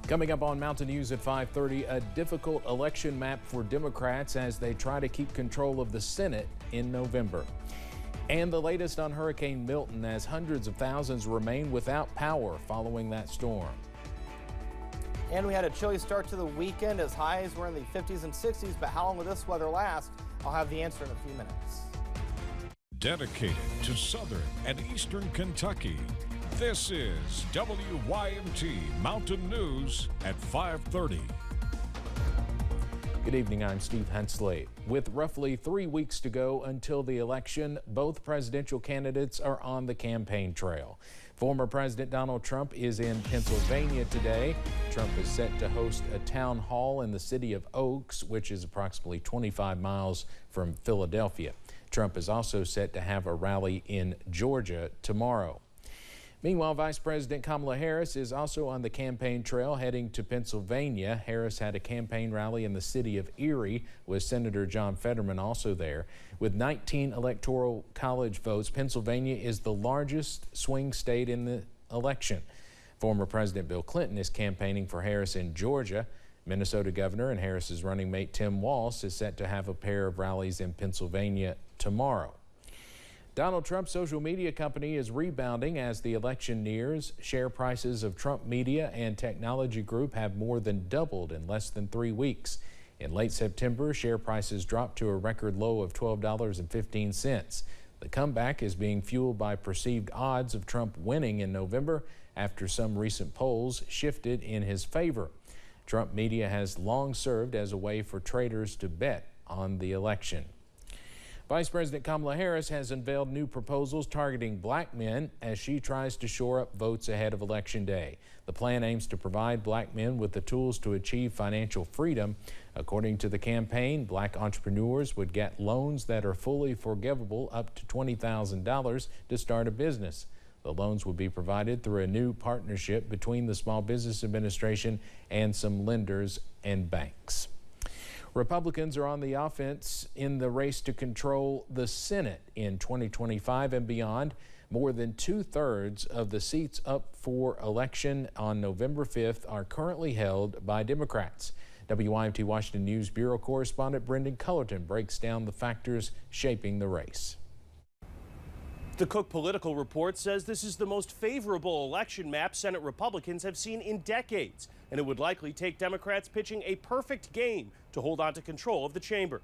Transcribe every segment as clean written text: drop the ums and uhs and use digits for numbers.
Coming up on Mountain News at 5:30, a difficult election map for Democrats as they try to keep control of the Senate in November. And the latest on Hurricane Milton as hundreds of thousands remain without power following that storm. And we had a chilly start to the weekend as highs were in the 50s and 60s, but how long will this weather last? I'll have the answer in a few minutes. Dedicated to southern and eastern Kentucky, this is WYMT Mountain News at 5:30. Good evening, I'm Steve Hensley. With roughly 3 weeks to go until the election, both presidential candidates are on the campaign trail. Former President Donald Trump is in Pennsylvania today. Trump is set to host a town hall in the city of Oaks, which is approximately 25 miles from Philadelphia. Trump is also set to have a rally in Georgia tomorrow. Meanwhile, Vice President Kamala Harris is also on the campaign trail heading to Pennsylvania. Harris had a campaign rally in the city of Erie with Senator John Fetterman also there. With 19 electoral college votes, Pennsylvania is the largest swing state in the election. Former President Bill Clinton is campaigning for Harris in Georgia. Minnesota Governor and Harris's running mate Tim Walz is set to have a pair of rallies in Pennsylvania tomorrow. Donald Trump's social media company is rebounding as the election nears. Share prices of Trump Media and Technology Group have more than doubled in less than 3 weeks. In late September, share prices dropped to a record low of $12.15. The comeback is being fueled by perceived odds of Trump winning in November after some recent polls shifted in his favor. Trump Media has long served as a way for traders to bet on the election. Vice President Kamala Harris has unveiled new proposals targeting black men as she tries to shore up votes ahead of Election Day. The plan aims to provide black men with the tools to achieve financial freedom. According to the campaign, black entrepreneurs would get loans that are fully forgivable up to $20,000 to start a business. The loans would be provided through a new partnership between the Small Business Administration and some lenders and banks. Republicans are on the offense in the race to control the Senate in 2025 and beyond. More than 2/3 of the seats up for election on November 5th are currently held by Democrats. WYMT Washington News Bureau correspondent Brendan Cullerton breaks down the factors shaping the race. The Cook Political Report says this is the most favorable election map Senate Republicans have seen in decades, and it would likely take Democrats pitching a perfect game to hold on to control of the chamber.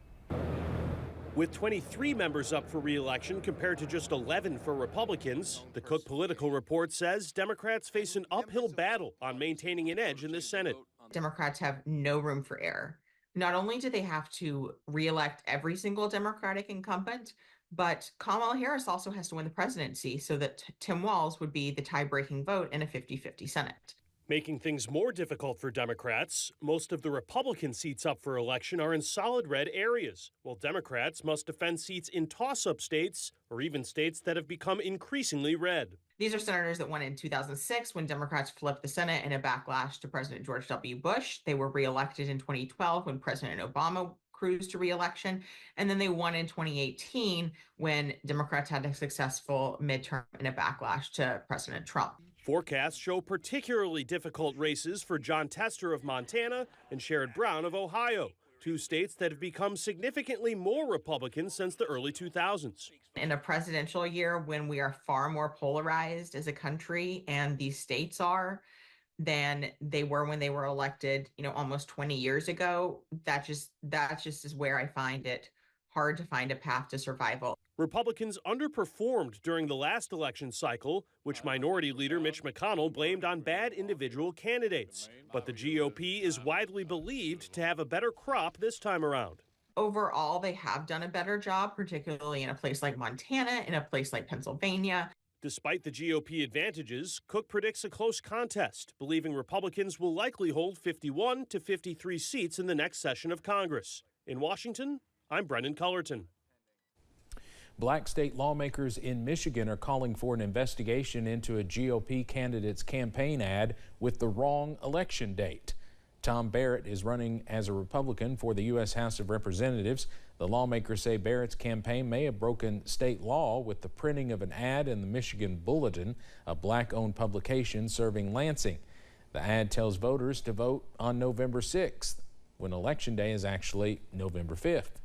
With 23 members up for re-election compared to just 11 for Republicans, the Cook Political Report says Democrats face an uphill battle on maintaining an edge in the Senate. Democrats have no room for error. Not only do they have to re-elect every single Democratic incumbent, but Kamala Harris also has to win the presidency so that Tim Walz would be the tie-breaking vote in a 50-50 Senate. Making things more difficult for Democrats, most of the Republican seats up for election are in solid red areas, while Democrats must defend seats in toss-up states or even states that have become increasingly red. These are senators that won in 2006 when Democrats flipped the Senate in a backlash to President George W. Bush. They were reelected in 2012 when President Obama cruised to re-election, and then they won in 2018 when Democrats had a successful midterm in a backlash to President Trump. Forecasts show particularly difficult races for John Tester of Montana and Sherrod Brown of Ohio, two states that have become significantly more Republican since the early 2000s. In a presidential year when we are far more polarized as a country, and these states are, than they were when they were elected, almost 20 years ago, that just is where I find it hard to find a path to survival. Republicans underperformed during the last election cycle, which Minority Leader Mitch McConnell blamed on bad individual candidates. But the GOP is widely believed to have a better crop this time around. Overall, they have done a better job, particularly in a place like Montana, in a place like Pennsylvania. Despite the GOP advantages, Cook predicts a close contest, believing Republicans will likely hold 51 to 53 seats in the next session of Congress. In Washington, I'm Brendan Cullerton. Black state lawmakers in Michigan are calling for an investigation into a GOP candidate's campaign ad with the wrong election date. Tom Barrett is running as a Republican for the U.S. House of Representatives. The lawmakers say Barrett's campaign may have broken state law with the printing of an ad in the Michigan Bulletin, a black-owned publication serving Lansing. The ad tells voters to vote on November 6th, when Election Day is actually November 5th.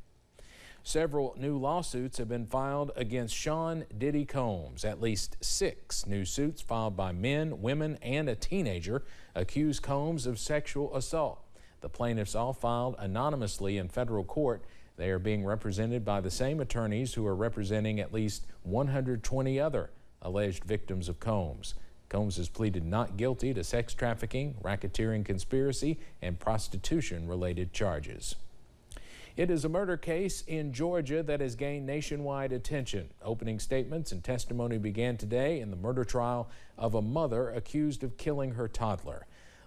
Several new lawsuits have been filed against Sean Diddy Combs. At least 6 new suits filed by men, women, and a teenager accuse Combs of sexual assault. The plaintiffs all filed anonymously in federal court. They are being represented by the same attorneys who are representing at least 120 other alleged victims of Combs. Combs has pleaded not guilty to sex trafficking, racketeering conspiracy, and prostitution-related charges. It is a murder case in Georgia that has gained nationwide attention. Opening statements and testimony began today in the murder trial of a mother accused of killing her toddler.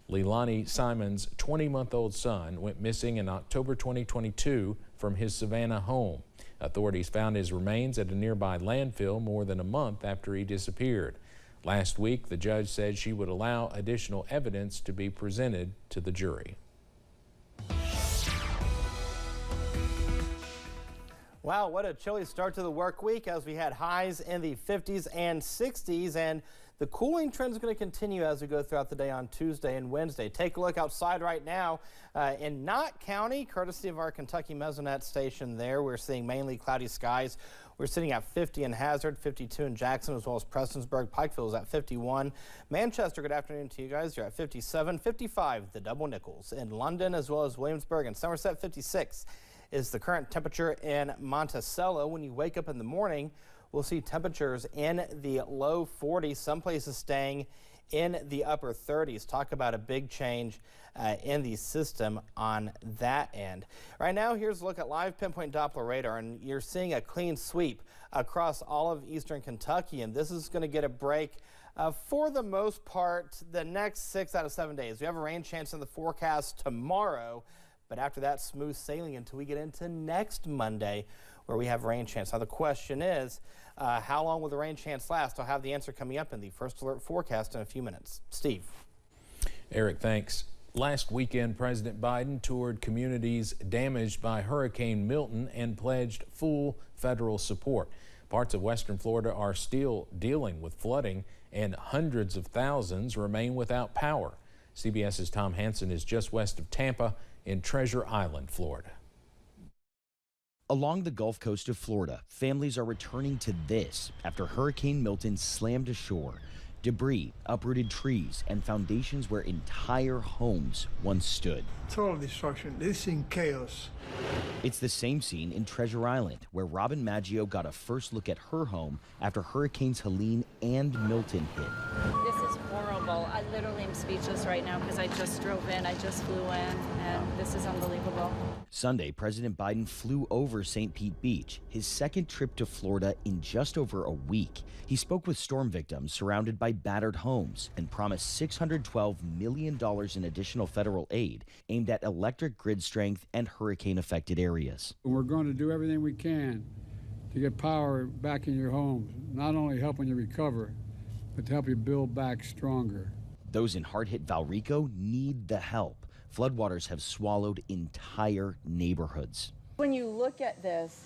Leilani Simon's 20-month-old son went missing in October 2022 from his Savannah home. Authorities found his remains at a nearby landfill more than a month after he disappeared. Last week, the judge said she would allow additional evidence to be presented to the jury. Wow, what a chilly start to the work week as we had highs in the 50s and 60s, and the cooling trend is going to continue as we go throughout the day on Tuesday and Wednesday. Take a look outside right now in Knott County, courtesy of our Kentucky Mesonet station there. We're seeing mainly cloudy skies. We're sitting at 50 in Hazard, 52 in Jackson, as well as Prestonsburg. Pikeville is at 51. Manchester, good afternoon to you guys. You're at 57. 55, the Double Nickels. In London, as well as Williamsburg and Somerset, 56 is the current temperature in Monticello. When you wake up in the morning, we'll see temperatures in the low 40s, some places staying in the upper 30s. Talk about a big change in the system on that end. Right now, here's a look at live pinpoint Doppler radar, and you're seeing a clean sweep across all of eastern Kentucky, and this is going to get a break for the most part the next 6 out of 7 days. We have a rain chance in the forecast tomorrow, but after that, smooth sailing until we get into next Monday, where we have rain chance. Now the question is, how long will the rain chance last? I'll have the answer coming up in the first alert forecast in a few minutes. Steve. Eric, thanks. Last weekend, President Biden toured communities damaged by Hurricane Milton and pledged full federal support. Parts of western Florida are still dealing with flooding, and hundreds of thousands remain without power. CBS's Tom Hansen is just west of Tampa in Treasure Island, Florida. Along the Gulf Coast of Florida, families are returning to this after Hurricane Milton slammed ashore. Debris, uprooted trees, and foundations where entire homes once stood. Total destruction. This is in chaos. It's the same scene in Treasure Island, where Robin Maggio got a first look at her home after Hurricanes Helene and Milton hit. This is horrible. I literally am speechless right now because I just drove in, I just flew in, and this is unbelievable. Sunday, President Biden flew over St. Pete Beach, his second trip to Florida in just over a week. He spoke with storm victims surrounded by battered homes and promised $612 million in additional federal aid aimed at electric grid strength and hurricane-affected areas. We're going to do everything we can to get power back in your homes, not only helping you recover, but to help you build back stronger. Those in hard-hit Valrico need the help. Floodwaters have swallowed entire neighborhoods. When you look at this,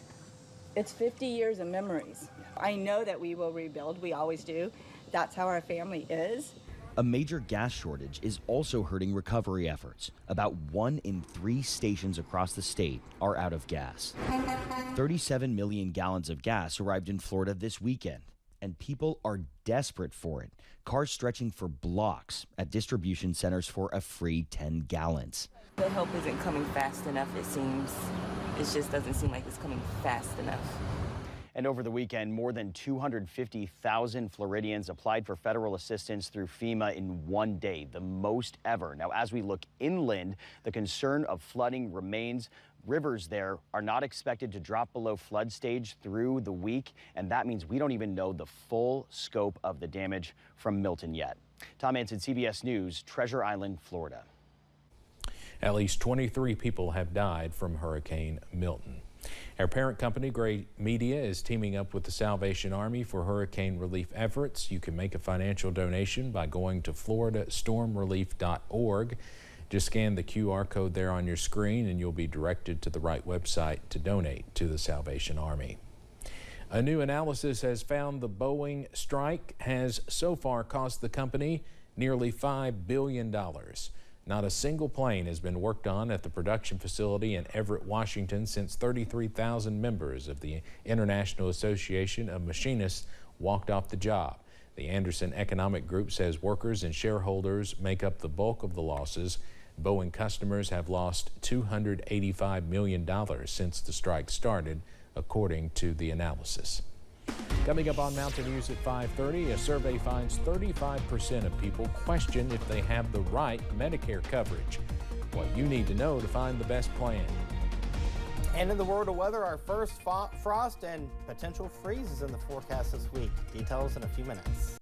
it's 50 years of memories. I know that we will rebuild. We always do. That's how our family is. A major gas shortage is also hurting recovery efforts. About 1 in 3 stations across the state are out of gas. 37 million gallons of gas arrived in Florida this weekend, and people are desperate for it. Cars stretching for blocks at distribution centers for a free 10 gallons. The help isn't coming fast enough, it seems. It just doesn't seem like it's coming fast enough. And over the weekend, more than 250,000 Floridians applied for federal assistance through FEMA in one day, the most ever. Now, as we look inland, the concern of flooding remains. Rivers there are not expected to drop below flood stage through the week, and that means we don't even know the full scope of the damage from Milton yet. Tom Hansen, CBS News, Treasure Island, Florida. At least 23 people have died from Hurricane Milton. Our parent company, Gray Media, is teaming up with the Salvation Army for hurricane relief efforts. You can make a financial donation by going to floridastormrelief.org. Just scan the QR code there on your screen and you'll be directed to the right website to donate to the Salvation Army. A new analysis has found the Boeing strike has so far cost the company nearly $5 billion. Not a single plane has been worked on at the production facility in Everett, Washington since 33,000 members of the International Association of Machinists walked off the job. The Anderson Economic Group says workers and shareholders make up the bulk of the losses. Boeing customers have lost $285 million since the strike started, according to the analysis. Coming up on Mountain News at 5:30, a survey finds 35% of people question if they have the right Medicare coverage. What you need to know to find the best plan. And in the world of weather, our first frost and potential freezes in the forecast this week. Details in a few minutes.